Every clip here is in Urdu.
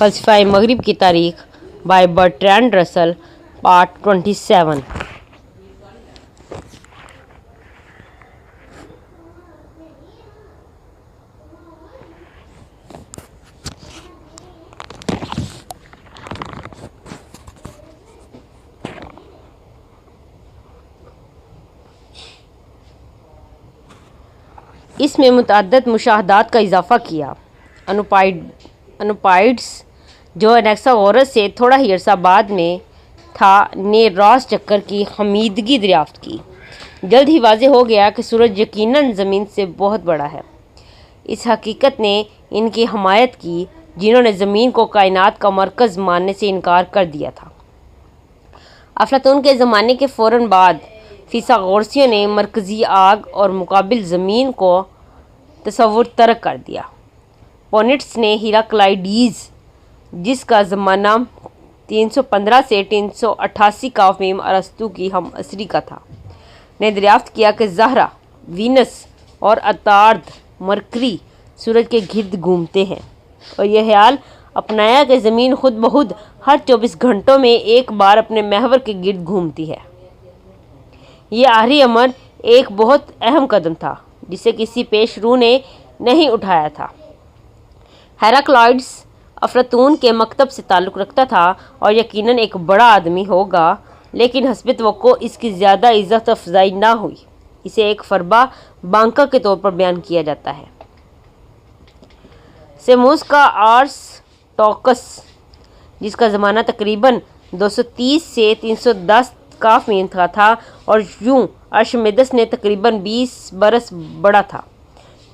فلسفہ مغرب کی تاریخ بائی برٹرینڈ رسل پارٹ 27۔ اس میں متعدد مشاہدات کا اضافہ کیا۔ انوپائڈس جو انیکساگورس سے تھوڑا ہی عرصہ بعد میں تھا نے راس چکر کی خمیدگی دریافت کی۔ جلد ہی واضح ہو گیا کہ سورج یقیناً زمین سے بہت بڑا ہے۔ اس حقیقت نے ان کی حمایت کی جنہوں نے زمین کو کائنات کا مرکز ماننے سے انکار کر دیا تھا۔ افلاطون کے زمانے کے فوراً بعد فیثاغورسیوں نے مرکزی آگ اور مقابل زمین کو تصور ترک کر دیا۔ پونٹس نے ہیراکلائڈیز جس کا زمانہ 315 سے 388 کافیم ارسطو کی ہم عصری کا تھا، نے دریافت کیا کہ زہرہ، وینس اور عطارد مرکری سورج کے گرد گھومتے ہیں، اور یہ خیال اپنایا کہ زمین خود بخود ہر 24 گھنٹوں میں ایک بار اپنے محور کے گرد گھومتی ہے۔ یہ آخری امر ایک بہت اہم قدم تھا جسے کسی پیش رو نے نہیں اٹھایا تھا۔ ہیراکلائڈس افلاطون کے مکتب سے تعلق رکھتا تھا اور یقیناً ایک بڑا آدمی ہوگا، لیکن حسب توقع اس کی زیادہ عزت افزائی نہ ہوئی۔ اسے ایک فربہ بانکا کے طور پر بیان کیا جاتا ہے۔ سیموس کا آرسٹاکس جس کا زمانہ تقریباً 230 سے 310 کافیم کا تھا، اور یوں ارشمیدس نے تقریباً 20 برس بڑا تھا،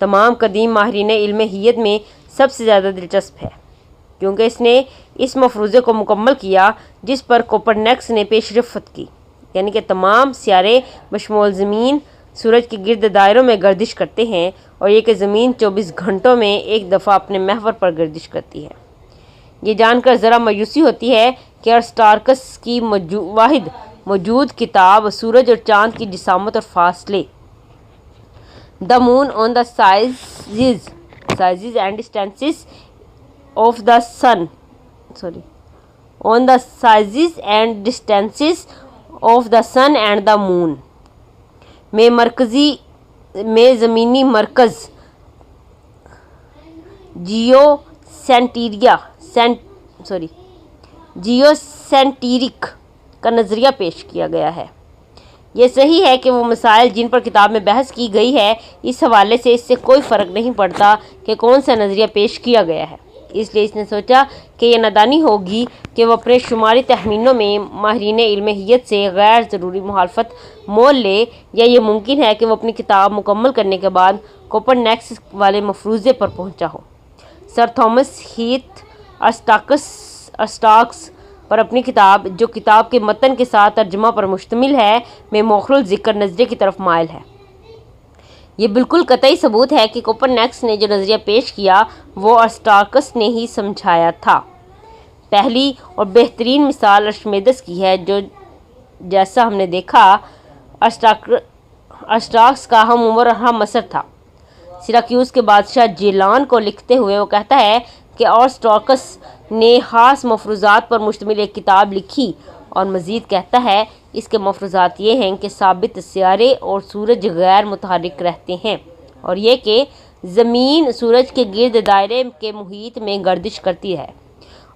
تمام قدیم ماہرین علم ہیت میں سب سے زیادہ دلچسپ ہے، کیونکہ اس نے اس مفروضے کو مکمل کیا جس پر کوپرنیکس نے پیش رفت کی، یعنی کہ تمام سیارے بشمول زمین سورج کے گرد دائروں میں گردش کرتے ہیں، اور یہ کہ زمین 24 گھنٹوں میں ایک دفعہ اپنے محور پر گردش کرتی ہے۔ یہ جان کر ذرا مایوسی ہوتی ہے کہ ارسٹاکس کی واحد موجود کتاب سورج اور چاند کی جسامت اور فاصلے The Moon on the Sizes and Distances of the Sun on the Sizes and Distances of the Sun and the Moon میں زمینی مرکز جیوسینٹرک کا نظریہ پیش کیا گیا ہے۔ یہ صحیح ہے کہ وہ مسائل جن پر کتاب میں بحث کی گئی ہے، اس حوالے سے اس سے کوئی فرق نہیں پڑتا کہ کون سا نظریہ پیش کیا گیا ہے۔ اس لیے اس نے سوچا کہ یہ نادانی ہوگی کہ وہ اپنے شماری تخمینوں میں ماہرین علم ہیت سے غیر ضروری مخالفت مول لے، یا یہ ممکن ہے کہ وہ اپنی کتاب مکمل کرنے کے بعد کوپرنیکس والے مفروضے پر پہنچا ہو۔ سر تھامس ہیتھ ارسٹاکس پر اپنی کتاب، جو کتاب کے متن کے ساتھ ترجمہ پر مشتمل ہے، میں مؤخر الذکر نظریے کی طرف مائل ہے۔ یہ بالکل قطعی ثبوت ہے کہ کوپرنیکس نے جو نظریہ پیش کیا وہ ارسٹاکس نے ہی سمجھایا تھا۔ پہلی اور بہترین مثال ارشمیدس کی ہے، جو جیسا ہم نے دیکھا ارسٹاکس کا ہم عمر اور ہم عصر تھا۔ سیراکیوس کے بادشاہ جیلان کو لکھتے ہوئے وہ کہتا ہے کہ ارسٹاکس نے خاص مفروضات پر مشتمل ایک کتاب لکھی، اور مزید کہتا ہے اس کے مفروضات یہ ہیں کہ ثابت سیارے اور سورج غیر متحرک رہتے ہیں، اور یہ کہ زمین سورج کے گرد دائرے کے محیط میں گردش کرتی ہے،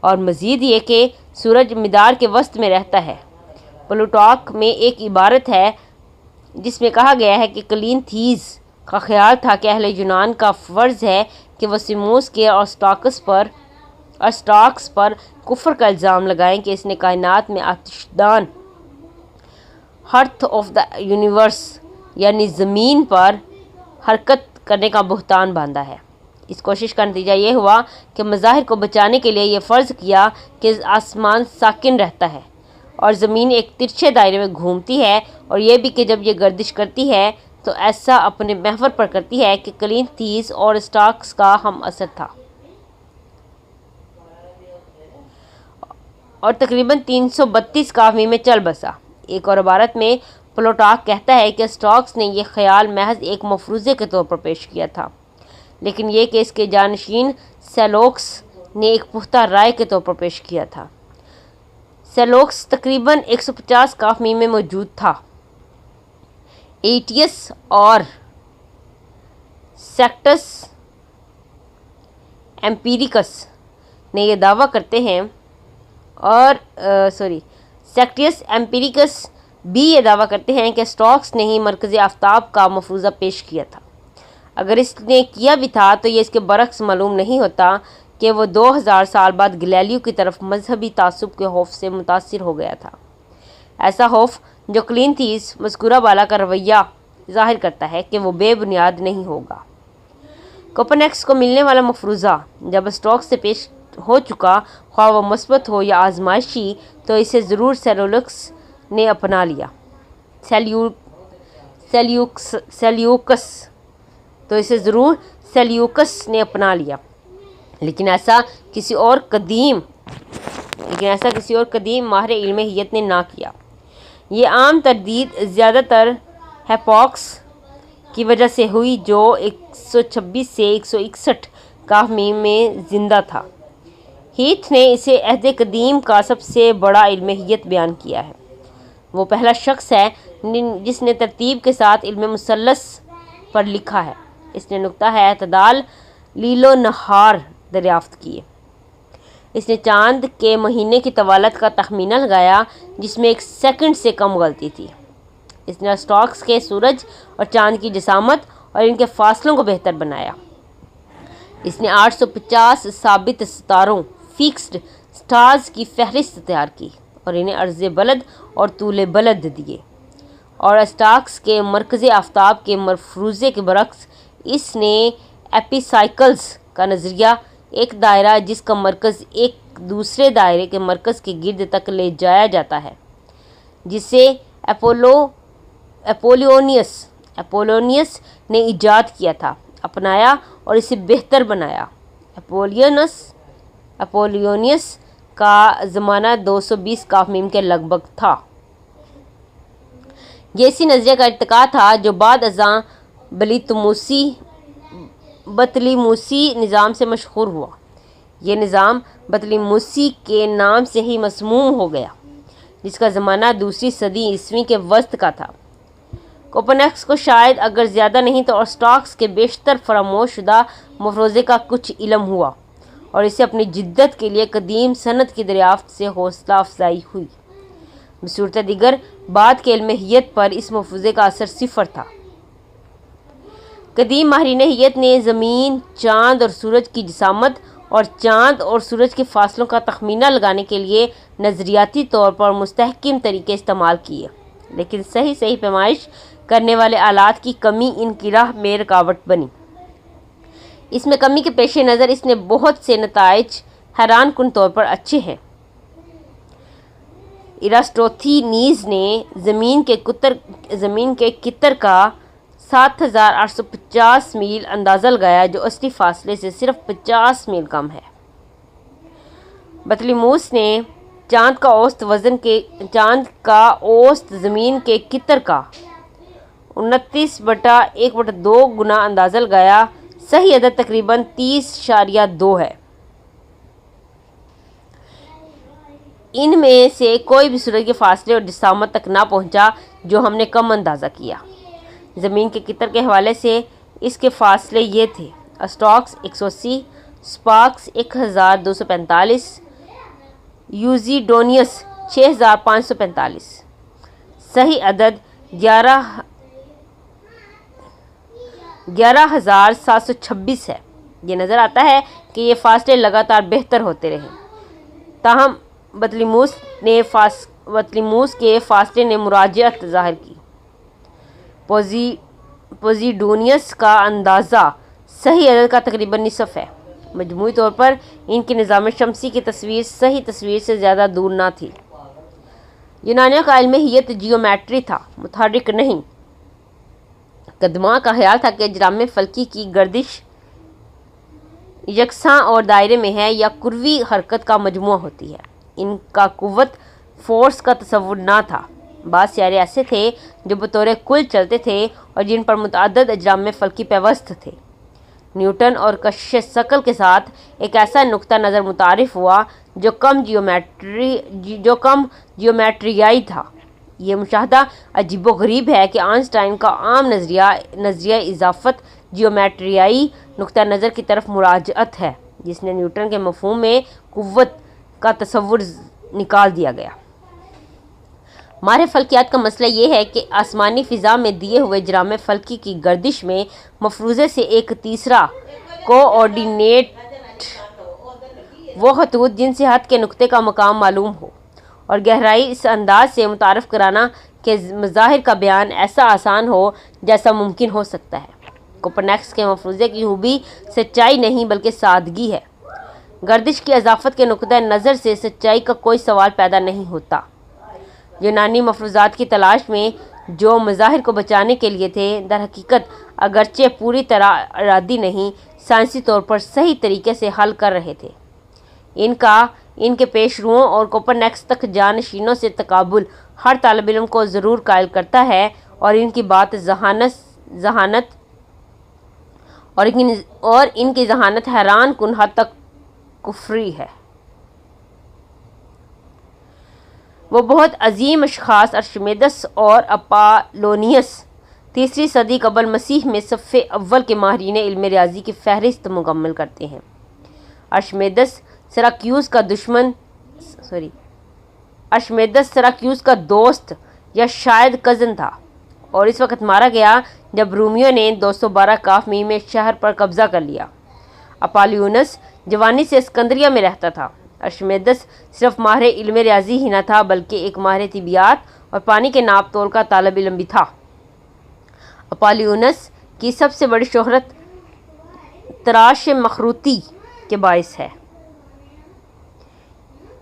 اور مزید یہ کہ سورج مدار کے وسط میں رہتا ہے۔ پلوٹارک میں ایک عبارت ہے جس میں کہا گیا ہے کہ کلینتھیز کا خیال تھا کہ اہل یونان کا فرض ہے کہ وہ سیموس کے ارسٹاکس پر کفر کا الزام لگائیں کہ اس نے کائنات میں آتشدان ہرتھ آف دا یونیورس یعنی زمین پر حرکت کرنے کا بہتان باندھا ہے۔ اس کوشش کا نتیجہ یہ ہوا کہ مظاہر کو بچانے کے لیے یہ فرض کیا کہ آسمان ساکن رہتا ہے اور زمین ایک ترچھے دائرے میں گھومتی ہے، اور یہ بھی کہ جب یہ گردش کرتی ہے تو ایسا اپنے محور پر کرتی ہے کہ کلینتھیز اور ارسٹاکس کا ہم عصر تھا، اور تقریباً 332 کافی میں چل بسا۔ ایک اور عبارت میں پلوٹارک کہتا ہے کہ ارسٹاکس نے یہ خیال محض ایک مفروضے کے طور پر پیش کیا تھا، لیکن یہ کہ اس کے جانشین سیلوکس نے ایک پختہ رائے کے طور پر پیش کیا تھا۔ سیلوکس تقریباً 150 کاف میم میں موجود تھا۔ ایٹیس اور سیکٹس ایمپیریکس نے یہ دعویٰ کرتے ہیں سیکٹس ایمپیریکس بھی یہ دعویٰ کرتے ہیں کہ اسٹوکس نے ہی مرکز آفتاب کا مفروضہ پیش کیا تھا۔ اگر اس نے کیا بھی تھا تو یہ اس کے برعکس معلوم نہیں ہوتا کہ وہ 2000 سال بعد گلیلیو کی طرف مذہبی تعصب کے خوف سے متاثر ہو گیا تھا، ایسا خوف جو کلینتھیس مذکورہ بالا کا رویہ ظاہر کرتا ہے کہ وہ بے بنیاد نہیں ہوگا۔ کوپرنیکس کو ملنے والا مفروضہ جب اسٹوکس سے پیش ہو چکا، خواہ وہ مثبت ہو یا آزمائشی، تو اسے ضرور سیلوکس نے اپنا لیا۔ سیلیوکس نے اپنا لیا، لیکن ایسا کسی اور قدیم ماہر علم حیت نے نہ کیا۔ یہ عام تردید زیادہ تر ہیپوکس کی وجہ سے ہوئی جو 126 سے 161 کاف میم میں زندہ تھا۔ ہیتھ نے اسے عہد قدیم کا سب سے بڑا علم حیت بیان کیا ہے۔ وہ پہلا شخص ہے جس نے ترتیب کے ساتھ علم مثلث پر لکھا ہے۔ اس نے نقطہ اعتدال لیل و نہار دریافت کیے۔ اس نے چاند کے مہینے کی طوالت کا تخمینہ لگایا جس میں 1 سیکنڈ سے کم غلطی تھی۔ اس نے اسٹوکس کے سورج اور چاند کی جسامت اور ان کے فاصلوں کو بہتر بنایا۔ اس نے 850 ثابت ستاروں فکسڈ سٹارز کی فہرست تیار کی اور انہیں عرض بلد اور طول بلد دیے، اور اسٹاکس کے مرکز آفتاب کے مفروضے کے برعکس اس نے ایپی سائیکلز کا نظریہ، ایک دائرہ جس کا مرکز ایک دوسرے دائرے کے مرکز کے گرد تک لے جایا جاتا ہے، جسے اپولونیس نے ایجاد کیا تھا، اپنایا اور اسے بہتر بنایا۔ اپولونیس کا زمانہ 220 کاف میم کے لگ بھگ تھا۔ یہ اسی نظریے کا ارتقا تھا جو بعد ازاں بطلیموسی نظام سے مشہور ہوا۔ یہ نظام بطلیموسی کے نام سے ہی مسموم ہو گیا، جس کا زمانہ دوسری صدی عیسوی کے وسط کا تھا۔ کوپرنیکس کو شاید اگر زیادہ نہیں تو اسٹوکس کے بیشتر فراموش شدہ مفروضے کا کچھ علم ہوا، اور اسے اپنی جدت کے لیے قدیم سنت کی دریافت سے حوصلہ افزائی ہوئی۔ بصورت دیگر بعد کے علم حیت پر اس مفروضے کا اثر صفر تھا۔ قدیم ماہرین حیت نے زمین، چاند اور سورج کی جسامت اور چاند اور سورج کے فاصلوں کا تخمینہ لگانے کے لیے نظریاتی طور پر مستحکم طریقے استعمال کیے، لیکن صحیح پیمائش کرنے والے آلات کی کمی ان کی راہ میں رکاوٹ بنی۔ اس میں کمی کے پیش نظر اس نے بہت سے نتائج حیران کن طور پر اچھے ہیں۔ ایراسٹوتھینیز نے زمین کے قطر کا 7850 میل اندازہ لگایا جو اصلی فاصلے سے صرف 50 میل کم ہے۔ بطلیموس نے چاند کا اوسط زمین کے قطر کا 29/1/2 گنا اندازہ لگایا۔ صحیح عدد تقریباً 30.2 ہے۔ ان میں سے کوئی بھی سورج کے فاصلے اور جسامت تک نہ پہنچا جو ہم نے کم اندازہ کیا۔ زمین کے قطر کے حوالے سے اس کے فاصلے یہ تھے: اسٹوکس 180، سپارکس 1245، یوزیڈونیس 6545۔ صحیح عدد 11726 ہے۔ یہ نظر آتا ہے کہ یہ فاصلے لگاتار بہتر ہوتے رہے، تاہم بطلیموس کے فاصلے نے مراجعت ظاہر کی۔ پوزیڈونیس کا اندازہ صحیح عدد کا تقریباً نصف ہے۔ مجموعی طور پر ان کی نظام شمسی کی تصویر صحیح تصویر سے زیادہ دور نہ تھی۔ یونانیوں کا علم حیت جیومیٹری تھا، متحرک نہیں۔ قدماء کا خیال تھا کہ اجرام فلکی کی گردش یکساں اور دائرے میں ہے یا کروی حرکت کا مجموعہ ہوتی ہے۔ ان کا قوت فورس کا تصور نہ تھا۔ بعض سیارے ایسے تھے جو بطور کل چلتے تھے اور جن پر متعدد اجرام فلکی پیوست تھے۔ نیوٹن اور کشش ثقل کے ساتھ ایک ایسا نقطہ نظر متعارف ہوا جو کم جیومیٹریائی تھا۔ یہ مشاہدہ عجیب و غریب ہے کہ آئنسٹائن کا عام نظریہ اضافت جیومیٹریائی نقطہ نظر کی طرف مراجعت ہے، جس نے نیوٹن کے مفہوم میں قوت کا تصور نکال دیا گیا۔ ماہر فلکیات کا مسئلہ یہ ہے کہ آسمانی فضا میں دیے ہوئے جرام فلکی کی گردش میں مفروضے سے ایک تیسرا کوآرڈینیٹ وہ خطوط جن سے حد کے نقطے کا مقام معلوم ہو اور گہرائی اس انداز سے متعارف کرانا کہ مظاہر کا بیان ایسا آسان ہو جیسا ممکن ہو سکتا ہے۔ کوپرنیکس کے مفروضے کی خوبی سچائی نہیں بلکہ سادگی ہے۔ گردش کی اضافت کے نقطۂ نظر سے سچائی کا کوئی سوال پیدا نہیں ہوتا۔ یونانی مفروضات کی تلاش میں جو مظاہر کو بچانے کے لیے تھے، در حقیقت اگرچہ پوری طرح ارادی نہیں، سائنسی طور پر صحیح طریقے سے حل کر رہے تھے۔ ان کے پیش روؤں اور کوپرنیکس تک جانشینوں سے تقابل ہر طالب علم کو ضرور قائل کرتا ہے، اور ان کی بات ذہانت اور ان کی ذہانت حیران کن حد تک کفری ہے۔ وہ بہت عظیم اشخاص ارشمیدس اور اپالونیس تیسری صدی قبل مسیح میں صف اول کے ماہرین علم ریاضی کی فہرست مکمل کرتے ہیں۔ ارشمیدس سراکیوس کا دوست یا شاید کزن تھا، اور اس وقت مارا گیا جب رومیوں نے 212 ء میں شہر پر قبضہ کر لیا۔ اپالونیس جوانی سے اسکندریہ میں رہتا تھا۔ ارشمیدس صرف ماہر علم ریاضی ہی نہ تھا بلکہ ایک ماہر طبیعیات اور پانی کے ناپ تول کا طالب علم بھی تھا۔ اپالونیس کی سب سے بڑی شہرت تراش مخروطی کے باعث ہے۔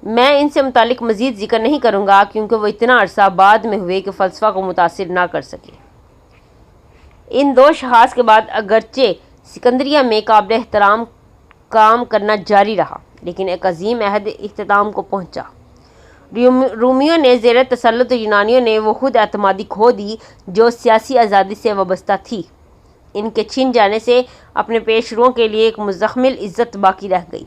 میں ان سے متعلق مزید ذکر نہیں کروں گا کیونکہ وہ اتنا عرصہ بعد میں ہوئے کہ فلسفہ کو متاثر نہ کر سکے۔ ان دو شخاص کے بعد اگرچہ اسکندریہ میں قابل احترام کام کرنا جاری رہا، لیکن ایک عظیم عہد اختتام کو پہنچا۔ رومیوں نے زیر تسلط یونانیوں نے وہ خود اعتمادی کھو دی جو سیاسی آزادی سے وابستہ تھی۔ ان کے چھن جانے سے اپنے پیش روؤں کے لیے ایک مزمل عزت باقی رہ گئی۔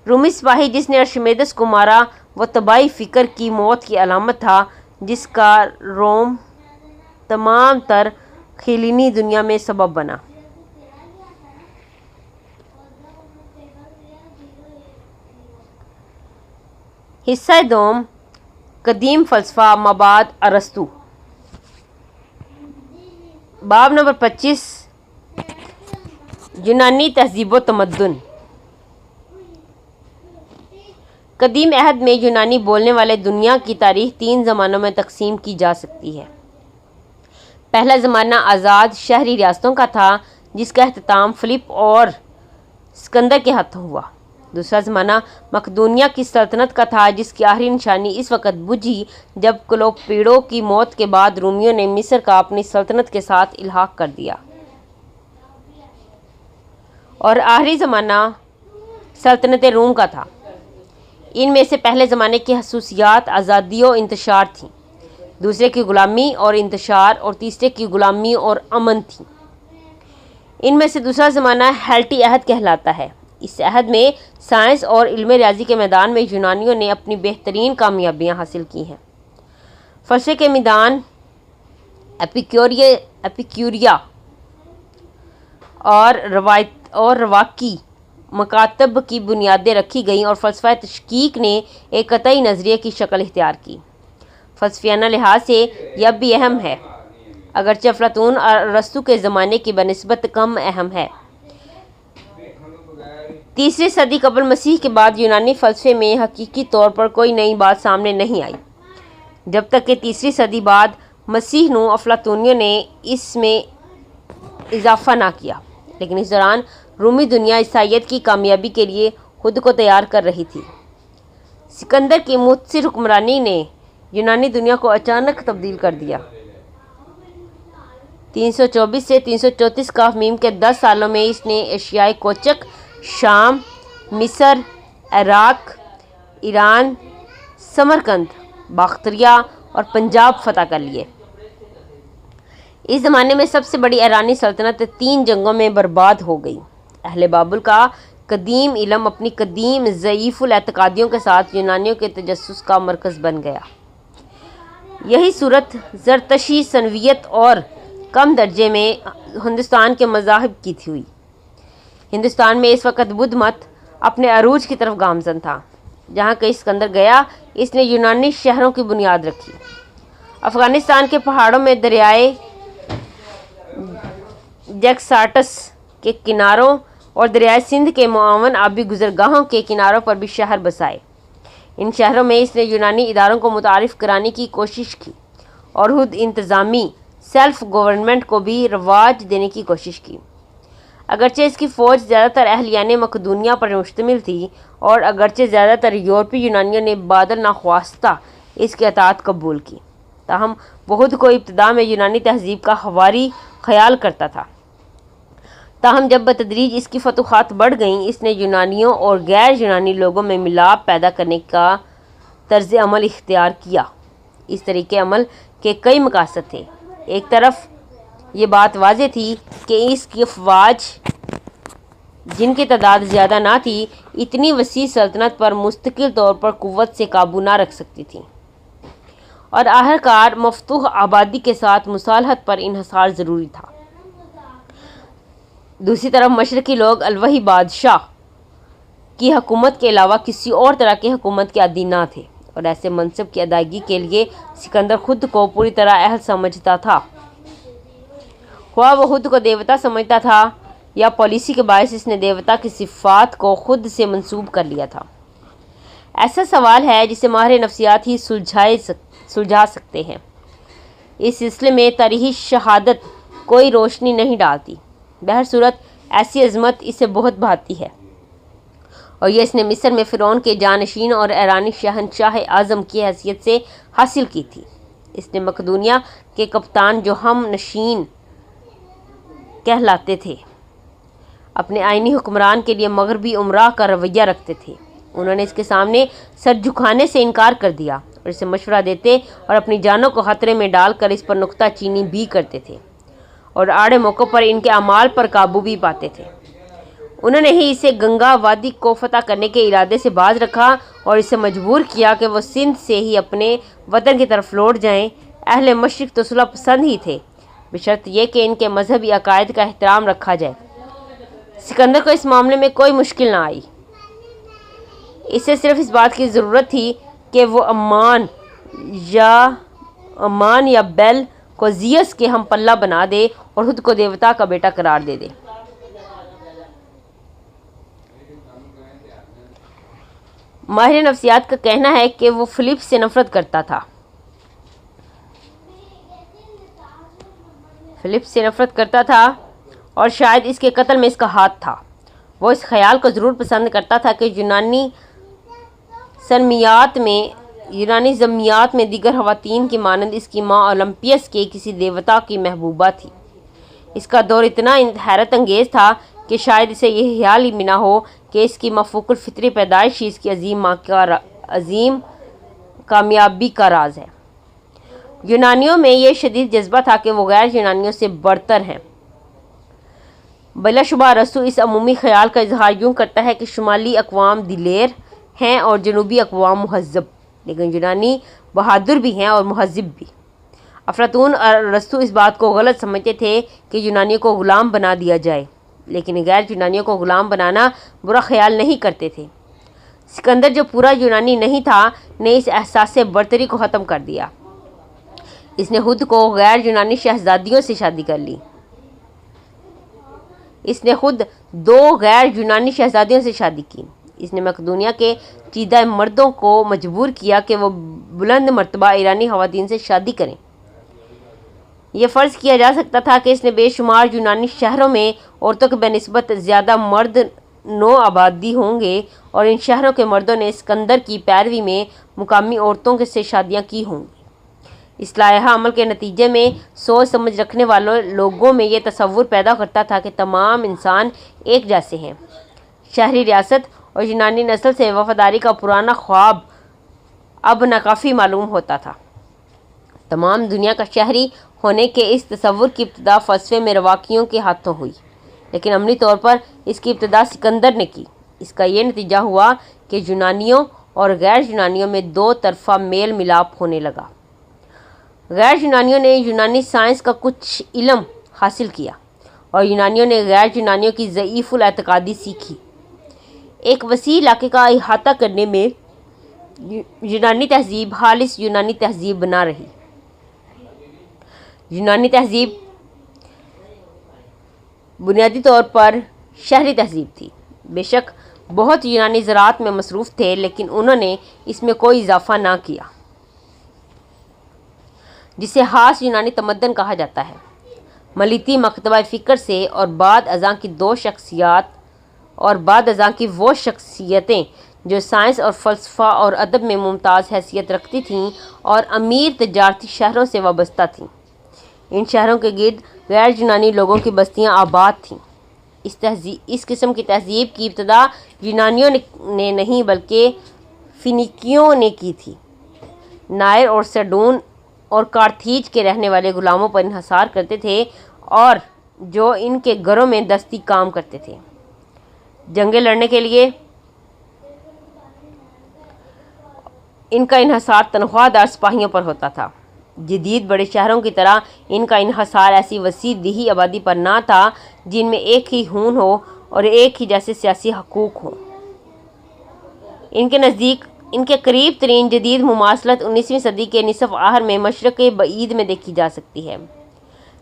رومی سپاہی جس نے ارشمیدس کو مارا وہ طباعی فکر کی موت کی علامت تھا جس کا روم تمام تر ہیلینی دنیا میں سبب بنا۔ حصہ دوم، قدیم فلسفہ مابعد ارسطو، باب نمبر 25، یونانی تہذیب و تمدن۔ قدیم عہد میں یونانی بولنے والے دنیا کی تاریخ 3 زمانوں میں تقسیم کی جا سکتی ہے۔ پہلا زمانہ آزاد شہری ریاستوں کا تھا جس کا اختتام فلپ اور اسکندر کے ہاتھوں ہوا۔ دوسرا زمانہ مقدونیہ کی سلطنت کا تھا جس کی آخری نشانی اس وقت بجھی جب کلوپیڈو کی موت کے بعد رومیوں نے مصر کا اپنی سلطنت کے ساتھ الحاق کر دیا۔ اور آخری زمانہ سلطنت روم کا تھا۔ ان میں سے پہلے زمانے کی خصوصیات آزادی و انتشار تھیں، دوسرے کی غلامی اور انتشار، اور تیسرے کی غلامی اور امن تھی۔ ان میں سے دوسرا زمانہ ہیلٹی عہد کہلاتا ہے۔ اس عہد میں سائنس اور علم ریاضی کے میدان میں یونانیوں نے اپنی بہترین کامیابیاں حاصل کی ہیں۔ فلسفے کے میدان ایپیکوریا اور رواقی مکاتب کی بنیادیں رکھی گئیں اور فلسفہ تشکیک نے ایک قطعی نظریے کی شکل اختیار کی۔ فلسفیانہ لحاظ سے یہ اب بھی اہم ہے، اگرچہ افلاطون اور ارسطو کے زمانے کی بنسبت کم اہم ہے۔ تیسری صدی قبل مسیح کے بعد یونانی فلسفے میں حقیقی طور پر کوئی نئی بات سامنے نہیں آئی، جب تک کہ تیسری صدی بعد مسیح نو افلاطونیوں نے اس میں اضافہ نہ کیا۔ لیکن اس دوران رومی دنیا عیسائیت کی کامیابی کے لیے خود کو تیار کر رہی تھی۔ سکندر کی مختصر حکمرانی نے یونانی دنیا کو اچانک تبدیل کر دیا۔ 324 سے 334 ء کے 10 سالوں میں اس نے ایشیائے کوچک، شام، مصر، عراق، ایران، سمرقند، باختریا اور پنجاب فتح کر لیے۔ اس زمانے میں سب سے بڑی ایرانی سلطنت 3 جنگوں میں برباد ہو گئی۔ اہل بابل کا قدیم علم اپنی قدیم ضعیف الاعتقادیوں کے ساتھ یونانیوں کے تجسس کا مرکز بن گیا۔ یہی صورت زرتشتی سنویت اور کم درجے میں ہندوستان کے مذاہب کی ہوئی۔ ہندوستان میں اس وقت بدھ مت اپنے عروج کی طرف گامزن تھا۔ جہاں کئی اسکندر گیا، اس نے یونانی شہروں کی بنیاد رکھی۔ افغانستان کے پہاڑوں میں دریائے جیکساٹس کے کناروں اور دریائے سندھ کے معاون آبی گزرگاہوں کے کناروں پر بھی شہر بسائے۔ ان شہروں میں اس نے یونانی اداروں کو متعارف کرانے کی کوشش کی اور خود انتظامی سیلف گورنمنٹ کو بھی رواج دینے کی کوشش کی۔ اگرچہ اس کی فوج زیادہ تر اہلیان مقدونیہ پر مشتمل تھی اور اگرچہ زیادہ تر یورپی یونانیوں نے بادل ناخواستہ اس کی اطاعت قبول کی، تاہم وہ خود کو ابتدا میں یونانی تہذیب کا حواری خیال کرتا تھا۔ تاہم جب بتدریج اس کی فتوحات بڑھ گئیں، اس نے یونانیوں اور غیر یونانی لوگوں میں ملاپ پیدا کرنے کا طرز عمل اختیار کیا۔ اس طریقے عمل کے کئی مقاصد تھے۔ ایک طرف یہ بات واضح تھی کہ اس کی افواج، جن کی تعداد زیادہ نہ تھی، اتنی وسیع سلطنت پر مستقل طور پر قوت سے قابو نہ رکھ سکتی تھی اور آخرکار مفتوح آبادی کے ساتھ مصالحت پر انحصار ضروری تھا۔ دوسری طرف مشرقی لوگ الوہی بادشاہ کی حکومت کے علاوہ کسی اور طرح کی حکومت کے عادی نہ تھے اور ایسے منصب کی ادائیگی کے لیے سکندر خود کو پوری طرح اہل سمجھتا تھا۔ خواہ وہ خود کو دیوتا سمجھتا تھا یا پالیسی کے باعث اس نے دیوتا کی صفات کو خود سے منسوب کر لیا تھا۔ ایسا سوال ہے جسے ماہر نفسیات ہی سلجھا سکتے ہیں۔ اس سلسلے میں تاریخی شہادت کوئی روشنی نہیں ڈالتی۔ بہرصورت ایسی عظمت اسے بہت بھاتی ہے اور یہ اس نے مصر میں فرعون کے جانشین اور ایرانی شہنشاہ اعظم کی حیثیت سے حاصل کی تھی۔ اس نے مقدونیہ کے کپتان جو ہم نشین کہلاتے تھے، اپنے آئینی حکمران کے لیے مغربی امراء کا رویہ رکھتے تھے۔ انہوں نے اس کے سامنے سر جھکانے سے انکار کر دیا اور اسے مشورہ دیتے اور اپنی جانوں کو خطرے میں ڈال کر اس پر نکتہ چینی بھی کرتے تھے اور آڑے موقع پر ان کے اعمال پر قابو بھی پاتے تھے۔ انہوں نے ہی اسے گنگا وادی کو فتح کرنے کے ارادے سے باز رکھا اور اسے مجبور کیا کہ وہ سندھ سے ہی اپنے وطن کی طرف لوٹ جائیں۔ اہل مشرق تو صلح پسند ہی تھے، بشرط یہ کہ ان کے مذہبی عقائد کا احترام رکھا جائے۔ سکندر کو اس معاملے میں کوئی مشکل نہ آئی۔ اسے صرف اس بات کی ضرورت تھی کہ وہ امان یا بیل کو زیوس کے ہم پلہ بنا دے اور خود کو دیوتا کا بیٹا قرار دے دے۔ ماہر نفسیات کا کہنا ہے کہ وہ فلپ سے نفرت کرتا تھا اور شاید اس کے قتل میں اس کا ہاتھ تھا۔ وہ اس خیال کو ضرور پسند کرتا تھا کہ یونانی ضمیات میں دیگر خواتین کی مانند اس کی ماں اولمپیس کے کسی دیوتا کی محبوبہ تھی۔ اس کا دور اتنا حیرت انگیز تھا کہ شاید اسے یہ خیال ہی نہ ہو کہ اس کی مفوق الفطری پیدائش ہی اس کی عظیم کامیابی کا راز ہے۔ یونانیوں میں یہ شدید جذبہ تھا کہ وہ غیر یونانیوں سے برتر ہیں۔ بلا شبہ ارسطو اس عمومی خیال کا اظہار یوں کرتا ہے کہ شمالی اقوام دلیر ہیں اور جنوبی اقوام مہذب، لیکن یونانی بہادر بھی ہیں اور مہذب بھی۔ افلاطون اور ارسطو اس بات کو غلط سمجھتے تھے کہ یونانیوں کو غلام بنا دیا جائے، لیکن غیر یونانیوں کو غلام بنانا برا خیال نہیں کرتے تھے۔ سکندر جو پورا یونانی نہیں تھا نے اس احساس برتری کو ختم کر دیا۔ اس نے خود کو غیر یونانی شہزادیوں سے شادی کر لی۔ اس نے خود 2 غیر یونانی شہزادیوں سے شادی کی۔ اس نے مقدونیہ کے چیدہ مردوں کو مجبور کیا کہ وہ بلند مرتبہ ایرانی خواتین سے شادی کریں۔ یہ فرض کیا جا سکتا تھا کہ اس نے بے شمار یونانی شہروں میں عورتوں کے بنسبت زیادہ مرد نو آبادی ہوں گے اور ان شہروں کے مردوں نے اسکندر کی پیروی میں مقامی عورتوں سے شادیاں کی ہوں گی۔ اس لائحہ عمل کے نتیجے میں سوچ سمجھ رکھنے والوں لوگوں میں یہ تصور پیدا کرتا تھا کہ تمام انسان ایک جیسے ہیں۔ شہری ریاست اور یونانی نسل سے وفاداری کا پرانا خواب اب ناکافی معلوم ہوتا تھا۔ تمام دنیا کا شہری ہونے کے اس تصور کی ابتدا فلسفے میں رواقیوں کے ہاتھوں ہوئی، لیکن عملی طور پر اس کی ابتدا سکندر نے کی۔ اس کا یہ نتیجہ ہوا کہ یونانیوں اور غیر یونانیوں میں دو طرفہ میل ملاپ ہونے لگا۔ غیر یونانیوں نے یونانی سائنس کا کچھ علم حاصل کیا اور یونانیوں نے غیر یونانیوں کی ضعیف الاعتقادی سیکھی۔ ایک وسیع علاقے کا احاطہ کرنے میں یونانی تہذیب خالص یونانی تہذیب بنا رہی۔ یونانی تہذیب بنیادی طور پر شہری تہذیب تھی۔ بے شک بہت یونانی زراعت میں مصروف تھے، لیکن انہوں نے اس میں کوئی اضافہ نہ کیا، جسے خاص یونانی تمدن کہا جاتا ہے۔ ملیتی مکتبہ فکر سے اور بعد ازاں کی وہ شخصیتیں جو سائنس اور فلسفہ اور ادب میں ممتاز حیثیت رکھتی تھیں اور امیر تجارتی شہروں سے وابستہ تھیں، ان شہروں کے گرد غیر یونانی لوگوں کی بستیاں آباد تھیں۔ اس قسم کی تہذیب کی ابتدا یونانیوں نے نہیں بلکہ فینیکیوں نے کی تھی۔ نائر اور سیڈون اور کارتھیج کے رہنے والے غلاموں پر انحصار کرتے تھے اور جو ان کے گھروں میں دستی کام کرتے تھے۔ جنگیں لڑنے کے لیے ان کا انحصار تنخواہ دار سپاہیوں پر ہوتا تھا۔ جدید بڑے شہروں کی طرح ان کا انحصار ایسی وسیع دیہی آبادی پر نہ تھا جن میں ایک ہی خون ہو اور ایک ہی جیسے سیاسی حقوق ہوں۔ ان کے قریب ترین جدید مماثلت 19ویں صدی کے نصف آخر میں مشرق بعید میں دیکھی جا سکتی ہے۔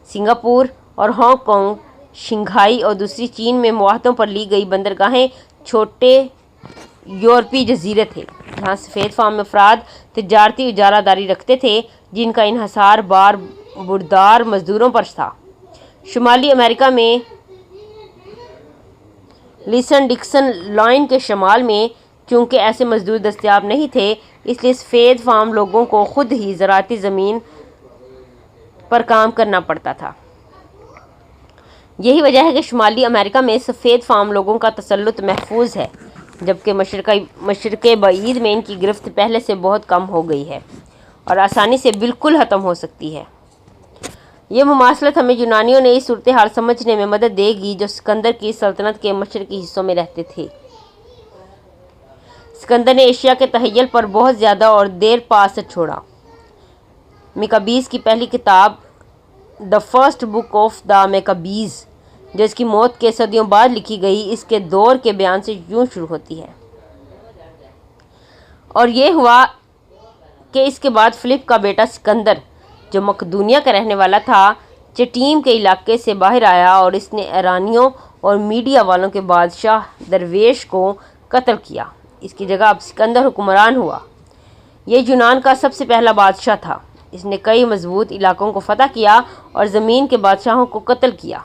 سنگاپور اور ہانگ کانگ، شنگھائی اور دوسری چین میں معاہدوں پر لی گئی بندرگاہیں چھوٹے یورپی جزیرے تھے جہاں سفید فام افراد تجارتی اجارہ داری رکھتے تھے، جن کا انحصار بردار مزدوروں پر تھا۔ شمالی امریکہ میں لیسن ڈکسن لائن کے شمال میں چونکہ ایسے مزدور دستیاب نہیں تھے، اس لیے سفید فام لوگوں کو خود ہی زراعتی زمین پر کام کرنا پڑتا تھا۔ یہی وجہ ہے کہ شمالی امریکہ میں سفید فام لوگوں کا تسلط محفوظ ہے، جبکہ مشرق بعید میں ان کی گرفت پہلے سے بہت کم ہو گئی ہے اور آسانی سے بالکل ختم ہو سکتی ہے۔ یہ مماثلت ہمیں یونانیوں نے اس صورتحال سمجھنے میں مدد دے گی جو سکندر کی سلطنت کے مشرقی حصوں میں رہتے تھے۔ سکندر نے ایشیا کے تخیل پر بہت زیادہ اور دیر پا اثر چھوڑا۔ میکابیز کی پہلی کتاب the first book of the میکابیز، جو اس کی موت کے صدیوں بعد لکھی گئی، اس کے دور کے بیان سے یوں شروع ہوتی ہے: اور یہ ہوا کہ اس کے بعد فلپ کا بیٹا سکندر، جو مقدونیہ کا رہنے والا تھا، چٹیم کے علاقے سے باہر آیا اور اس نے ایرانیوں اور میڈیا والوں کے بادشاہ درویش کو قتل کیا۔ اس کی جگہ اب سکندر حکمران ہوا۔ یہ یونان کا سب سے پہلا بادشاہ تھا۔ اس نے کئی مضبوط علاقوں کو فتح کیا اور زمین کے بادشاہوں کو قتل کیا۔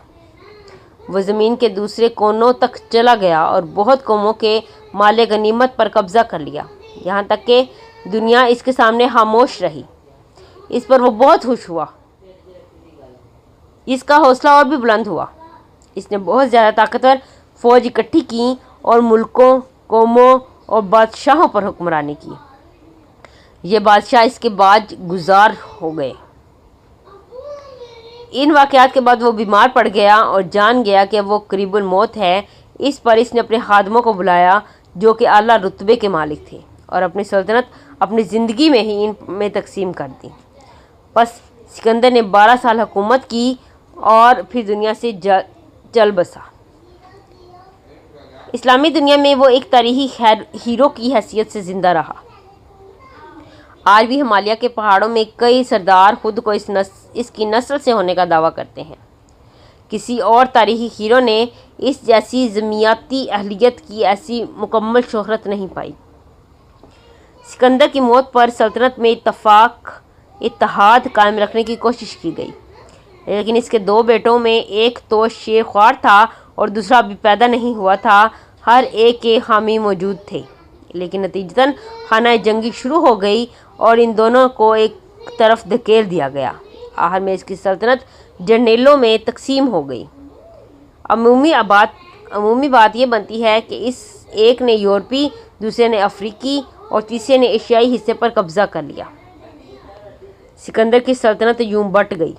وہ زمین کے دوسرے کونوں تک چلا گیا اور بہت قوموں کے مال غنیمت پر قبضہ کر لیا، یہاں تک کہ دنیا اس کے سامنے خاموش رہی۔ اس پر وہ بہت خوش ہوا۔ اس کا حوصلہ اور بھی بلند ہوا۔ اس نے بہت زیادہ طاقتور فوج اکٹھی کی اور ملکوں، قوموں اور بادشاہوں پر حکمرانی کی۔ یہ بادشاہ اس کے بعد گزار ہو گئے۔ ان واقعات کے بعد وہ بیمار پڑ گیا اور جان گیا کہ وہ قریب الموت ہے۔ اس پر اس نے اپنے خادموں کو بلایا جو کہ اعلیٰ رتبے کے مالک تھے، اور اپنی سلطنت اپنی زندگی میں ہی ان میں تقسیم کر دی۔ پس سکندر نے 12 سال حکومت کی اور پھر دنیا سے چل بسا۔ اسلامی دنیا میں وہ ایک تاریخی ہیرو کی حیثیت سے زندہ رہا۔ آج بھی ہمالیہ کے پہاڑوں میں کئی سردار خود کو اس کی نسل سے ہونے کا دعویٰ کرتے ہیں۔ کسی اور تاریخی ہیرو نے اس جیسی ضمیماتی اہلیت کی ایسی مکمل شہرت نہیں پائی۔ سکندر کی موت پر سلطنت میں اتحاد قائم رکھنے کی کوشش کی گئی، لیکن اس کے 2 بیٹوں میں ایک تو شیر خوار تھا اور دوسرا ابھی پیدا نہیں ہوا تھا۔ ہر ایک کے حامی موجود تھے، لیکن نتیجتاً خانہ جنگی شروع ہو گئی اور ان دونوں کو ایک طرف دھکیل دیا گیا۔ آخر میں اس کی سلطنت جرنیلوں میں تقسیم ہو گئی۔ عمومی بات یہ بنتی ہے کہ اس ایک نے یورپی، دوسرے نے افریقی اور تیسرے نے ایشیائی حصے پر قبضہ کر لیا۔ سکندر کی سلطنت یوں بٹ گئی۔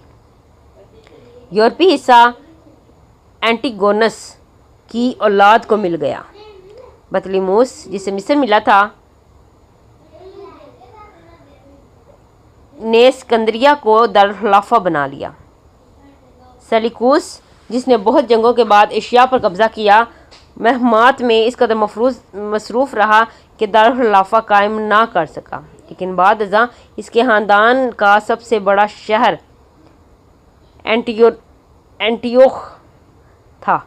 یورپی حصہ اینٹیگونس کی اولاد کو مل گیا۔ بطلیموس جسے مصر ملا تھا نے اسکندریہ کو دارالخلافہ بنا لیا۔ سیلیکوس جس نے بہت جنگوں کے بعد ایشیا پر قبضہ کیا، مہمات میں اس قدر مصروف رہا کہ دارالخلافہ قائم نہ کر سکا، لیکن بعد ازاں اس کے خاندان کا سب سے بڑا شہر اینٹیوخ تھا۔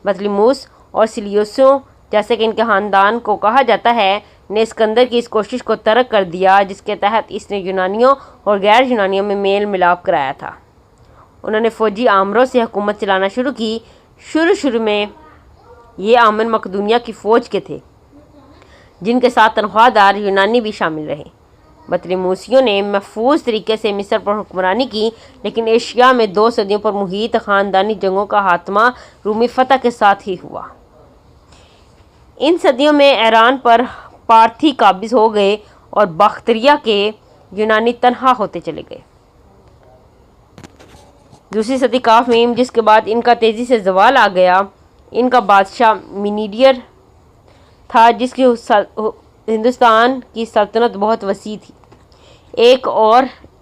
بطلیموس اور سیلیوسوں جیسے کہ ان کے خاندان کو کہا جاتا ہے نے اسکندر کی اس کوشش کو ترک کر دیا جس کے تحت اس نے یونانیوں اور غیر یونانیوں میں میل ملاپ کرایا تھا۔ انہوں نے فوجی آمروں سے حکومت چلانا شروع کی۔ شروع میں یہ آمر مقدونیہ کی فوج کے تھے، جن کے ساتھ تنخواہ دار یونانی بھی شامل رہے۔ بطلیموسیوں نے محفوظ طریقے سے مصر پر حکمرانی کی، لیکن ایشیا میں 2 صدیوں پر محیط خاندانی جنگوں کا خاتمہ رومی فتح کے ساتھ ہی ہوا۔ ان صدیوں میں ایران پر پارتھی قابض ہو گئے اور باختریا کے یونانی تنہا ہوتے چلے گئے۔ دوسری صدی کاف میں جس کے بعد ان کا تیزی سے زوال آ گیا۔ ان کا بادشاہ مینیڈیر تھا جس کی ہندوستان کی سلطنت بہت وسیع تھی۔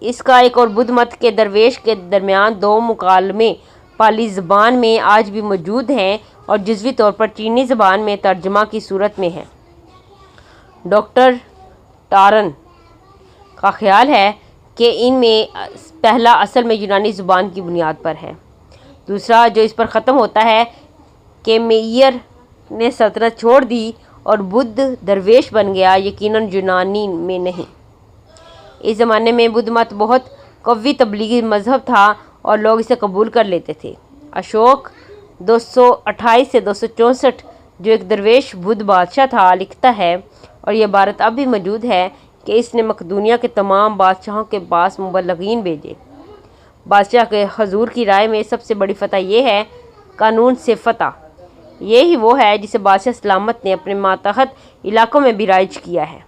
اس کا ایک اور بدھ مت کے درویش کے درمیان 2 مکالمے پالی زبان میں آج بھی موجود ہیں اور جزوی طور پر چینی زبان میں ترجمہ کی صورت میں ہیں۔ ڈاکٹر ٹارن کا خیال ہے کہ ان میں پہلا اصل میں یونانی زبان کی بنیاد پر ہے، دوسرا جو اس پر ختم ہوتا ہے کہ میئر نے سلطنت چھوڑ دی اور بدھ درویش بن گیا، یقیناً یونانی میں نہیں۔ اس زمانے میں بدھ مت بہت قوی تبلیغی مذہب تھا اور لوگ اسے قبول کر لیتے تھے۔ اشوک 228 سے 264 جو ایک درویش بدھ بادشاہ تھا لکھتا ہے، اور یہ عبارت اب بھی موجود ہے کہ اس نے مقدونیہ کے تمام بادشاہوں کے پاس مبلغین بھیجے۔ بادشاہ کے حضور کی رائے میں سب سے بڑی فتح یہ ہے قانون سے فتح، یہی وہ ہے جسے بادشاہ سلامت نے اپنے ماتحت علاقوں میں بھی رائج کیا ہے،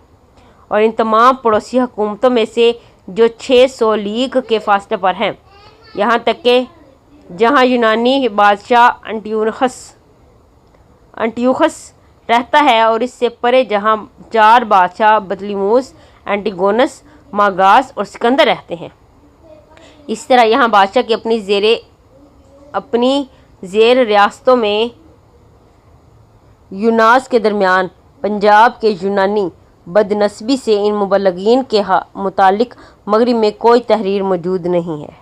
اور ان تمام پڑوسی حکومتوں میں سے جو 600 لیگ کے فاصلے پر ہیں، یہاں تک کہ جہاں یونانی بادشاہ انٹیوخس رہتا ہے اور اس سے پرے جہاں 4 بادشاہ بطلیموس، اینٹیگونس، ماگاس اور سکندر رہتے ہیں۔ اس طرح یہاں بادشاہ کی اپنی زیر ریاستوں میں یوناس کے درمیان پنجاب کے یونانی بدنسبی سے ان مبلغین کے متعلق مغرب میں کوئی تحریر موجود نہیں ہے۔